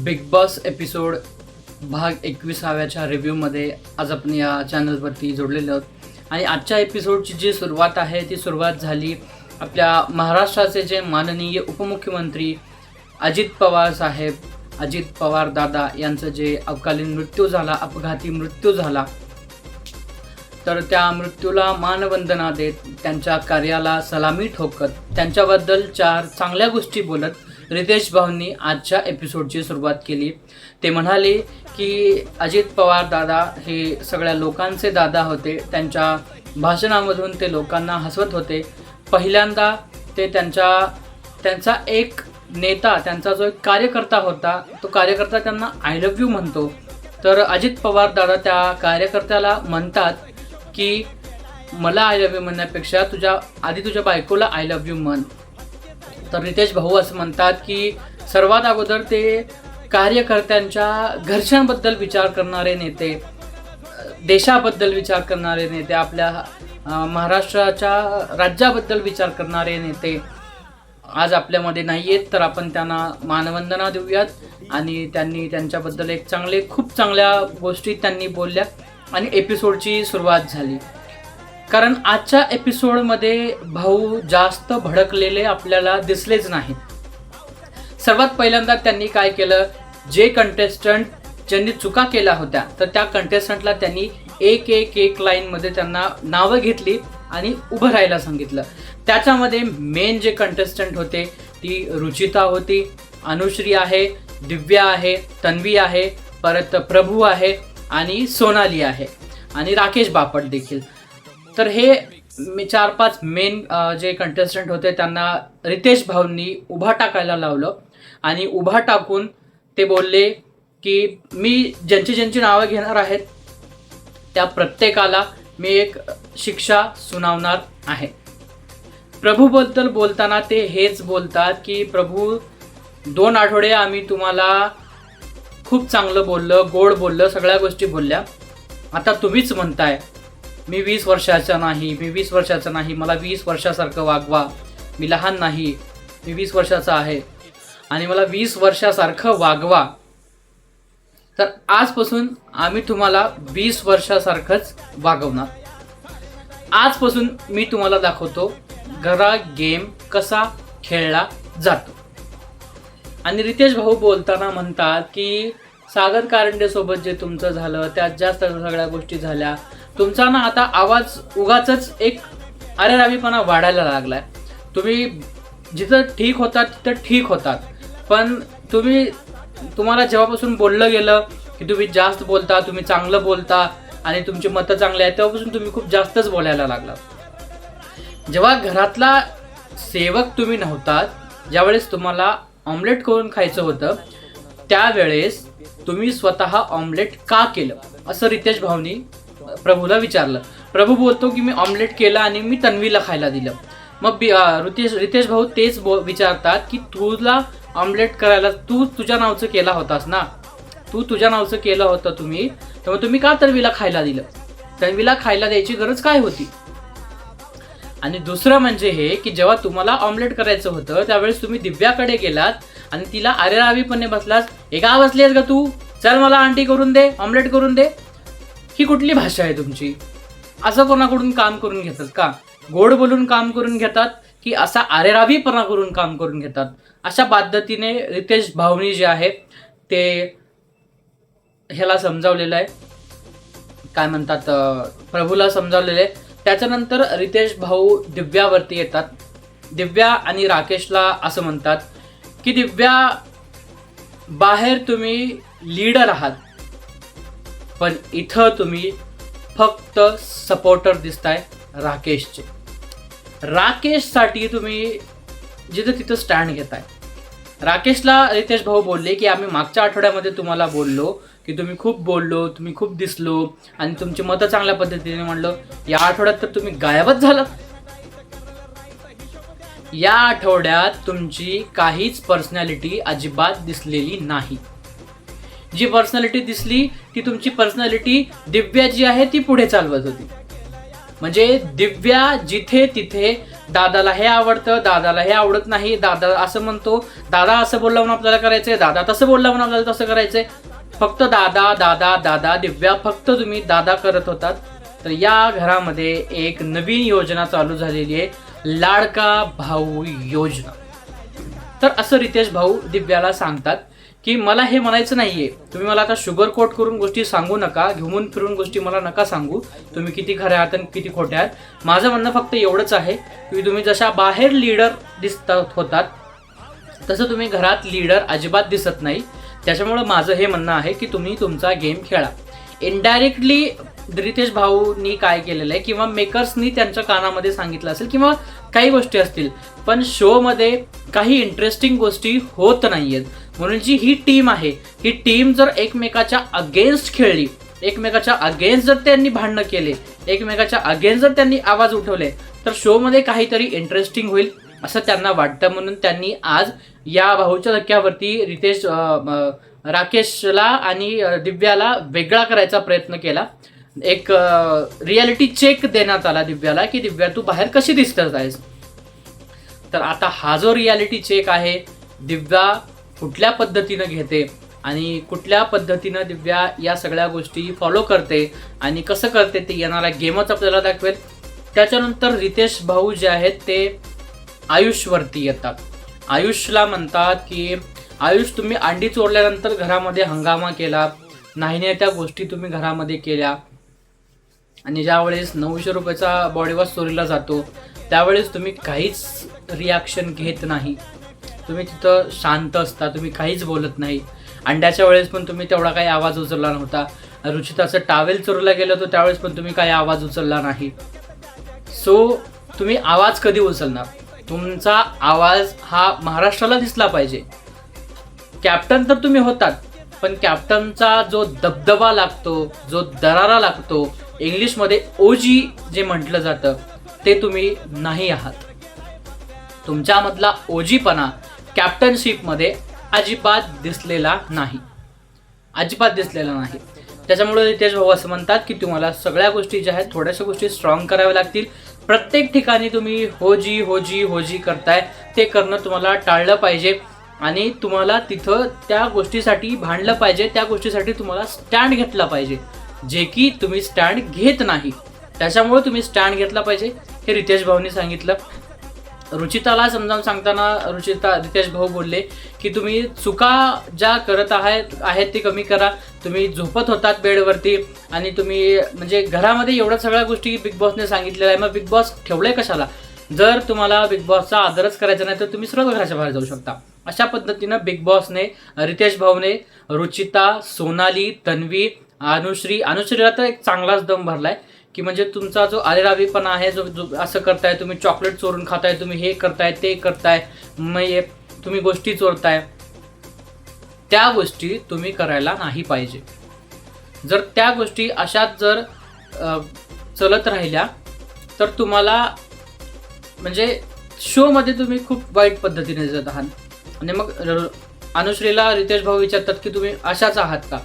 Big boss episode भाग 21व्याच्या रिव्ह्यूमध्ये आज आपण या चॅनलवरती जोडलेलो आहोत आणि आजच्या एपिसोडची जी सुरुवात आहे ती सुरुवात झाली आपल्या महाराष्ट्राचे जे माननीय उपमुख्यमंत्री अजित पवार साहेब, अजित पवार दादा यांचं जे अकाली मृत्यू झाला, अपघाती मृत्यू झाला, तर त्या मृत्यूला मानवंदना देत, त्यांच्या कार्याला सलामी ठोकत, त्यांच्याबद्दल 4 चांगल्या गोष्टी बोलत रितेश भाऊंनी आजच्या एपिसोडची सुरुवात केली. ते म्हणाले की अजित पवार दादा हे सगळ्या लोकांचे दादा होते. त्यांच्या भाषणामधून ते लोकांना हसवत होते. पहिल्यांदा ते त्यांचा एक नेता, त्यांचा जो एक कार्यकर्ता होता, तो कार्यकर्ता त्यांना आय लव्ह यू म्हणतो. तर अजित पवार दादा त्या कार्यकर्त्याला म्हणतात की मला आय लव्ह यू म्हणण्यापेक्षा तुझ्या बायकोला आय लव्ह यू म्हण. तर रितेश भाऊ असं म्हणतात की सर्वात अगोदर ते कार्यकर्त्यांच्या घरच्यांबद्दल विचार करणारे नेते, देशाबद्दल विचार करणारे नेते, आपल्या महाराष्ट्राच्या राज्याबद्दल विचार करणारे नेते आज आपल्यामध्ये नाही आहेत. तर आपण त्यांना मानवंदना देऊयात. आणि त्यांनी त्यांच्याबद्दल खूप चांगल्या गोष्टी त्यांनी बोलल्या आणि एपिसोडची सुरुवात झाली. कारण आजच्या एपिसोडमध्ये भाऊ जास्त भडकलेले आपल्याला दिसलेच नाहीत. सर्वात पहिल्यांदा त्यांनी काय केलं, जे कंटेस्टंट ज्यांनी चुका केल्या होत्या तर त्या कंटेस्टंटला त्यांनी एक लाईनमध्ये त्यांना नावं घेतली आणि उभं राहायला सांगितलं. त्याच्यामध्ये मेन जे कंटेस्टंट होते ती रुचिता होती, अनुश्री आहे, दिव्या आहे, तन्वी आहे, परत प्रभू आहे आणि सोनाली आहे आणि राकेश बापट देखील. तर हे 4-5 मेन जे कंटेस्टंट होते त्यांना रितेश भाऊंनी उभा टाकायला लावलं आणि उभा टाकून ते बोलले की मी ज्यांची नावं घेणार आहेत त्या प्रत्येकाला मी एक शिक्षा सुनावणार आहे. प्रभूबद्दल बोलताना ते हेच बोलतात की प्रभू 2 आठवडे आम्ही तुम्हाला खूप चांगलं बोललं, गोड बोललं, सगळ्या गोष्टी बोलल्या. आता तुम्हीच म्हणताय मी 20 वर्षाचा नाही, मला 20 वर्षासारखं वागवा, मी लहान नाही, मी 20 वर्षाचा आहे आणि मला 20 वर्षासारखं वागवा. तर आजपासून आम्ही तुम्हाला 20 वर्षासारखंच वागवणार. आजपासून मी तुम्हाला दाखवतो गेम कसा खेळला जातो. आणि रितेश भाऊ बोलताना म्हणतात की सागर कारंडे सोबत जे तुमचं झालं त्यात जास्त सगळ्या गोष्टी झाल्या, तुमचा ना आता आवाज उगाचच एक अरेरावीपणा वाढायला लागलाय. तुम्ही जिथं ठीक होतात तिथं ठीक होतात, पण तुम्हाला जेव्हापासून बोललं गेलं की तुम्ही जास्त बोलता, तुम्ही चांगलं बोलता आणि तुमची मतं चांगली आहेत, तेव्हापासून तुम्ही खूप जास्तच बोलायला लागला. जेव्हा घरातला सेवक तुम्ही नव्हतात, ज्यावेळेस तुम्हाला ऑमलेट करून खायचं होतं, त्यावेळेस तुम्ही स्वतः ऑमलेट का केलं असं रितेश भाऊनी प्रभूला विचारलं. प्रभू बोलतो की मी ऑमलेट केलं आणि मी तन्वीला खायला दिलं. मग रितेश भाऊ तेच विचारतात की तुला ऑमलेट करायला तुझ्या नावचं केला होतास ना, तुझ्या नावचं केलं होतं तुम्ही, तर तुम्ही का तन्वीला खायला दिलं? तन्वीला खायला द्यायची गरज काय होती? आणि दुसरं म्हणजे हे की जेव्हा तुम्हाला ऑमलेट करायचं होतं त्यावेळेस तुम्ही दिव्याकडे गेलात आणि तिला अरेरावीपणे बसलास, हे का बसलीस का तू, चल मला आंटी करून दे, ऑमलेट करून दे. ही कुठली भाषा आहे तुमची? असं कोणाकडून काम करून घेतात का? गोड बोलून काम करून घेतात की असा अरेरावीपणा करून काम करून घेतात? अशा पद्धतीने रितेश भाऊनी जे आहे ते ह्याला समजावलेलं आहे, काय म्हणतात, प्रभूला समजावलेलं आहे. त्याच्यानंतर रितेश भाऊ दिव्यावरती येतात. दिव्या आणि राकेशला असं म्हणतात की दिव्या, बाहेर तुम्ही लीडर आहात पण इथं तुम्ही फक्त सपोर्टर दिसताय राकेशचे. राकेशसाठी तुम्ही जिथं तिथं स्टँड घेताय. राकेशला रितेश भाऊ बोलले की आम्ही मागच्या आठवड्यामध्ये तुम्हाला बोललो की तुम्ही खूप दिसलो आणि तुमची मतं चांगल्या पद्धतीने म्हणलं. या आठवड्यात तर तुम्ही गायबच झालात. या आठवड्यात तुमची काहीच पर्सनॅलिटी अजिबात दिसलेली नाही. जी पर्सनॅलिटी दिसली ती तुमची पर्सनॅलिटी दिव्या जी आहे ती पुढे चालवत होती. म्हणजे दिव्या जिथे तिथे दादाला हे आवडतं, दादाला हे आवडत नाही, दादा असं म्हणतो, दादा असं बोलला म्हणून आपल्याला करायचंय, दादा तसं बोलला म्हणून आपल्याला तसं करायचंय. फक्त दादा दादा दादा. दिव्या फक्त तुम्ही दादा करत होतात. तर या घरामध्ये एक नवीन योजना चालू झालेली आहे, लाडका भाऊ योजना. तर असं रितेश भाऊ दिव्याला सांगतात की मला हे म्हणायचं नाहीये, तुम्ही मला आता शुगर कोट करून गोष्टी सांगू नका, घुमून फिरून गोष्टी मला नका सांगू, तुम्ही किती खरे आहात आणि किती खोटे आहात. माझं म्हणणं फक्त एवढंच आहे की तुम्ही जशा बाहेर लीडर दिसत होतात तसं तुम्ही घरात लीडर अजिबात दिसत नाही. त्याच्यामुळं माझं हे म्हणणं आहे की तुम्ही तुमचा गेम खेळा. इनडायरेक्टली रितेश भाऊनी काय केलेलं आहे किंवा मेकर्सनी त्यांच्या कानामध्ये सांगितलं असेल किंवा काही गोष्टी असतील, पण शोमध्ये काही इंटरेस्टिंग गोष्टी होत नाहीयेत. म्हणून जी ही टीम आहे, ही टीम जर एकमेकाच्या अगेन्स्ट खेळली, एकमेकाच्या अगेन्स्ट जर त्यांनी भांडणं केले, एकमेकाच्या अगेन्स्ट जर त्यांनी आवाज उठवले, तर शोमध्ये काहीतरी इंटरेस्टिंग होईल असं त्यांना वाटतं. म्हणून त्यांनी आज या भाऊच्या धक्क्यावरती राकेशला आणि दिव्याला वेगळा करायचा प्रयत्न केला. एक रियालिटी चेक देण्यात आला दिव्याला की दिव्या तू बाहेर कशी दिसत आहेस. तर आता हा जो रियालिटी चेक आहे, दिव्या कुठल्या पद्धतीनं घेते आणि कुठल्या पद्धतीनं दिव्या या सगळ्या गोष्टी फॉलो करते आणि कसं करते ते येणारा गेमच आपल्याला दाखवेल. त्याच्यानंतर रितेश भाऊ जे आहेत ते आयुषवरती येतात. आयुषला म्हणतात की आयुष, तुम्ही अंडी चोरल्यानंतर घरामध्ये हंगामा केला, नाही त्या गोष्टी तुम्ही घरामध्ये केल्या आणि ज्यावेळेस 900 रुपयाचा बॉडी वॉश चोरीला जातो त्यावेळेस तुम्ही काहीच रिॲक्शन घेत नाही, तुम्ही तिथं शांत असता, तुम्ही काहीच बोलत नाही. अंड्याच्या वेळेस पण तुम्ही तेवढा काही आवाज उचलला नव्हता. रुचिताचं टावेल चोरीला गेलं होतं त्यावेळेस पण तुम्ही काही आवाज उचलला नाही. सो तुम्ही आवाज कधी उचलणार? तुमचा आवाज हा महाराष्ट्राला दिसला पाहिजे. कॅप्टन तर तुम्ही होतात, पण कॅप्टनचा जो दबदबा लागतो, जो दरारा लागतो, इंग्लिशमध्ये ओजी जे म्हटलं जातं, ते तुम्ही नाही आहात. तुमच्यामधला ओजीपणा कॅप्टनशिपमध्ये अजिबात दिसलेला नाही, अजिबात दिसलेला नाही. त्याच्यामुळे रितेश भाऊ असं म्हणतात की तुम्हाला सगळ्या गोष्टी ज्या आहेत थोड्याशा गोष्टी स्ट्रॉंग कराव्या लागतील. प्रत्येक ठिकाणी तुम्ही होजी होजी होजी करताय ते करणं तुम्हाला टाळलं पाहिजे आणि तुम्हाला तिथं त्या गोष्टीसाठी भांडलं पाहिजे, त्या गोष्टीसाठी तुम्हाला स्टँड घेतला पाहिजे, जे की तुम्ही स्टँड घेत नाही. त्याच्यामुळे तुम्ही स्टँड घेतला पाहिजे हे रितेश भाऊनी सांगितलं. रुचिताला समजावून सांगताना रितेश भाऊ बोलले की तुम्ही चुका ज्या करत आहेत ते कमी करा. तुम्ही झोपत होतात बेडवरती आणि तुम्ही म्हणजे घरामध्ये एवढ्या सगळ्या गोष्टी बिग बॉसने सांगितलेल्या आहे, मग बिग बॉस ठेवलंय कशाला? जर तुम्हाला बिग बॉसचा आदरच करायचा नाही तर तुम्ही सरळ घराच्या बाहेर जाऊ शकता. अशा पद्धतीनं बिग बॉसने, रितेश भाऊने रुचिता, सोनाली, तन्वी, अनुश्रीला तर एक चांगलाच दम भरलाय की म्हणजे तुमचा जो आरेरावीपणा आहे, जो असं करताय, तुम्ही चॉकलेट चोरून खाताय, तुम्ही हे करताय ते करताय, मग तुम्ही गोष्टी चोरताय, त्या गोष्टी तुम्ही करायला नाही पाहिजे. जर त्या गोष्टी अशाच जर चलत राहिल्या तर तुम्हाला म्हणजे शोमध्ये तुम्ही खूप वाईट पद्धतीने जात आहात. आणि मग अनुश्रीला रितेश भाऊ विचारतात की तुम्ही अशाच आहात का?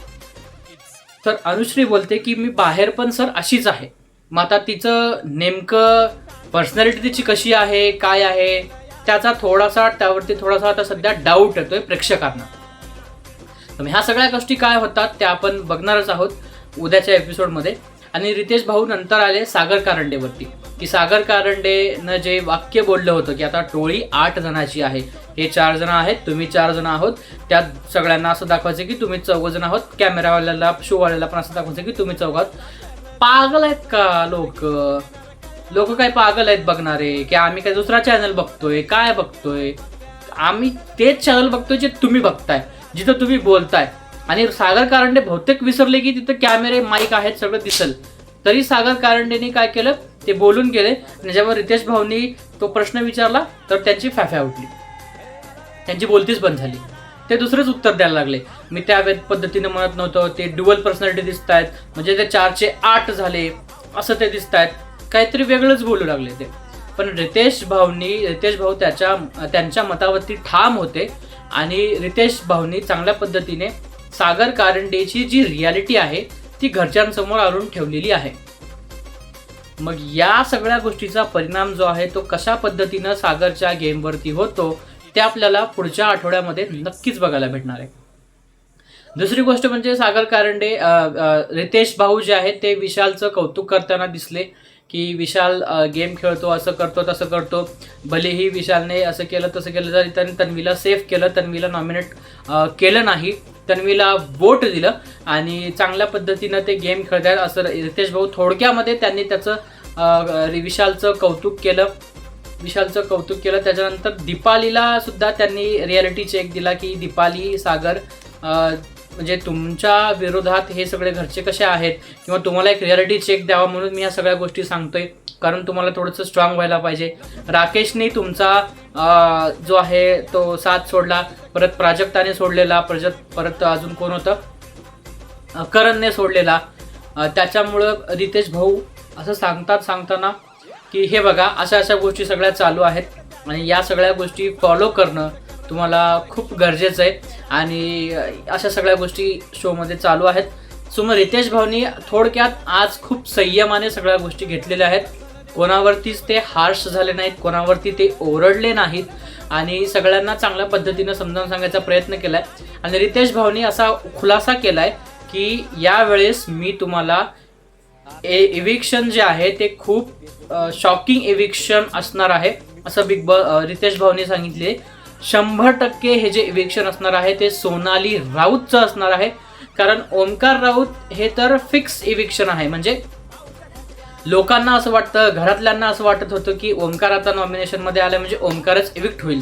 तर अनुश्री बोलते की मी बाहेर पण सर अशीच आहे. मग आता तिचं नेमकं पर्सनॅलिटी तिची कशी आहे, काय आहे, त्यावरती थोडासा आता सध्या डाऊट येतोय प्रेक्षकांना. तर ह्या सगळ्या गोष्टी काय होतात त्या आपण बघणारच आहोत उद्याच्या एपिसोडमध्ये. आणि रितेश भाऊ नंतर आले सागर कारंडेवरती की सागर कारंडेनं जे वाक्य बोललं होतं की आता टोळी 8 जणांची आहे, हे 4 जण आहेत, तुम्ही 4 जण आहोत, त्यात सगळ्यांना असं दाखवायचं की तुम्ही 4 जण आहोत, कॅमेरावाल्याला शोवाल्याला पण असं दाखवायचं की तुम्ही 4 आहोत. पागल आहेत का लोक काय पागल आहेत बघणारे की आम्ही काय दुसरा चॅनल बघतोय, काय बघतोय? आम्ही तेच चॅनल बघतोय जे तुम्ही बघताय, जिथं तुम्ही बोलताय. आणि सागर कारंडे बहुतेक विसरले की तिथं कॅमेरे, माईक आहेत, सगळं दिसल. तरी सागर कारंडेने काय केलं ते बोलून गेले. आणि जेव्हा रितेश भाऊनी तो प्रश्न विचारला तर त्यांची फॅफॅ उठली, त्यांची बोलतीच बंद झाली. ते दुसरेच उत्तर द्यायला लागले, मी त्या पद्धतीने म्हणत नव्हतं, ते ड्युअल पर्सनॅलिटी दिसत आहेत, म्हणजे ते 4चे 8 झाले असं ते दिसत आहेत, काहीतरी वेगळंच बोलू लागले ते. पण रितेश भाऊ त्यांच्या मतावरती ठाम होते आणि रितेश भाऊनी चांगल्या पद्धतीने सागर कारंडेची जी रियालिटी आहे ती घरच्यांसमोर आणून ठेवलेली आहे. मग या सगळ्या गोष्टीचा परिणाम जो आहे तो कशा पद्धतीनं सागरच्या गेमवरती होतो ते आपल्याला पुढच्या आठवड्यामध्ये नक्कीच बघायला भेटणार आहे. दुसरी गोष्ट म्हणजे सागर कारंडे रितेश भाऊ जे आहेत ते विशालचं कौतुक करताना दिसले की विशाल गेम खेळतो, असं करतो तसं करतो. भलेही विशालने असं केलं तसं केलं तरी त्यांनी तन्वीला सेफ केलं, तन्वीला नॉमिनेट केलं नाही, तन्वीला वोट दिलं आणि चांगल्या पद्धतीनं ते गेम खेळतात असं रितेश भाऊ थोडक्यामध्ये त्यांनी त्याचं विशालचं कौतुक केलं. त्याच्यानंतर दीपालीला सुद्धा त्यांनी रियालिटी चेक दिला की दीपाली सागर म्हणजे तुमच्या विरोधात हे सगळे घरचे कसे आहेत किंवा तुम्हाला एक रियालिटी चेक द्यावा म्हणून मी ह्या सगळ्या गोष्टी सांगतोय, कारण तुम्हाला थोडंसं स्ट्रॉंग व्हायला पाहिजे. राकेशने तुमचा जो आहे तो साथ सोडला, परत प्राजक्ताने सोडलेला, परत अजून कोण होतं, करणने सोडलेला. त्याच्यामुळं रितेश भाऊ असं सांगताना की हे बघा अशा गोष्टी सगळ्या चालू आहेत आणि या सगळ्या गोष्टी फॉलो करणं तुम्हाला खूप गरजेचं आहे आणि अशा सगळ्या गोष्टी शोमध्ये चालू आहेत. सो मग रितेश भाऊनी थोडक्यात आज खूप संयमाने सगळ्या गोष्टी घेतलेल्या आहेत. कोणावरतीच ते हार्श झाले नाहीत, कोणावरती ते ओरडले नाहीत आणि सगळ्यांना चांगल्या पद्धतीनं समजावून सांगायचा प्रयत्न केला आहे. आणि रितेश भाऊनी असा खुलासा केला आहे की यावेळेस मी तुम्हाला एविक्शन जे आहे ते खूप शॉकिंग एविक्शन असणार आहे असं रितेश भाऊनी सांगितले. 100% हे जे इव्हिक्शन असणार आहे ते सोनाली राऊतचं असणार आहे, कारण ओमकार राऊत हे तर फिक्स इव्हिक्शन आहे. म्हणजे लोकांना असं वाटतं, घरातल्यांना असं वाटत होतं की ओमकार आता नॉमिनेशनमध्ये आला म्हणजे ओमकारच इव्हिक्ट होईल,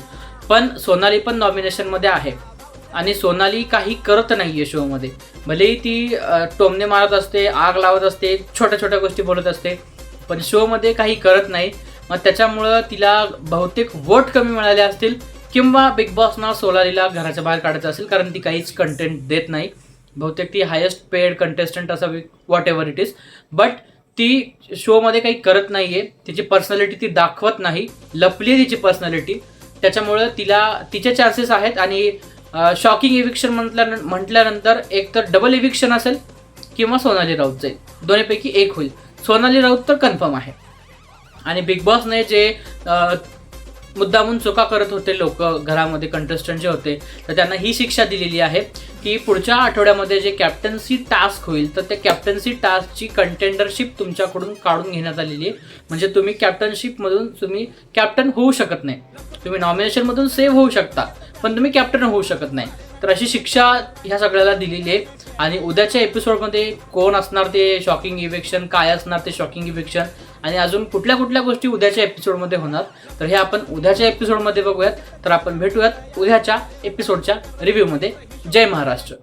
पण सोनाली पण नॉमिनेशनमध्ये आहे आणि सोनाली काही करत नाहीये शोमध्ये. भलेही ती टोमणे मारत असते, आग लावत असते, छोट्या छोट्या गोष्टी बोलत असते, पण शोमध्ये काही करत नाही. मग त्याच्यामुळं तिला बहुतेक वोट कमी मिळाले असतील किंवा बिग बॉसना सोनालीला घराच्या बाहेर काढायचं असेल, कारण ती काहीच कंटेंट देत नाही. बहुतेक ती हायेस्ट पेड कंटेस्टंट असावी, what ever it is, but ती शोमध्ये काही करत नाहीये. तिची पर्सनॅलिटी ती दाखवत नाही, लपली तिची पर्सनॅलिटी. त्याच्यामुळं तिचे चान्सेस आहेत. आणि शॉकिंग इव्हिक्शन म्हटल्यानंतर एक तर डबल इव्हिक्शन असेल किंवा सोनाली राऊत जाईल, दोन्हीपैकी एक होईल. सोनाली राऊत तर कन्फर्म आहे. आणि बिग बॉसने जे मुद्दामून चुका करत होते लोक घरामध्ये, कंटेस्टंट जे होते, तर त्यांना ही शिक्षा दिलेली आहे की पुढच्या आठवड्यामध्ये जे कॅप्टन्सी टास्क होईल तर त्या कॅप्टन्सी टास्कची कंटेंडरशिप तुमच्याकडून काढून घेण्यात आलेली आहे. म्हणजे तुम्ही कॅप्टनशिपमधून तुम्ही कॅप्टन होऊ शकत नाही. तुम्ही नॉमिनेशनमधून सेव्ह होऊ शकता पण तुम्ही कॅप्टन होऊ शकत नाही. तर अशी शिक्षा ह्या सगळ्याला दिलेली आहे. आणि उद्याच्या एपिसोडमध्ये कोण असणार ते शॉकिंग इव्हिक्शन, काय असणार ते शॉकिंग इव्हिक्शन आणि अजून कुठल्या गोष्टी उद्याच्या एपिसोडमध्ये होणार, तर हे आपण उद्याच्या एपिसोडमध्ये बघूयात. तर आपण भेटूयात उद्याच्या एपिसोडच्या रिव्ह्यूमध्ये. जय महाराष्ट्र.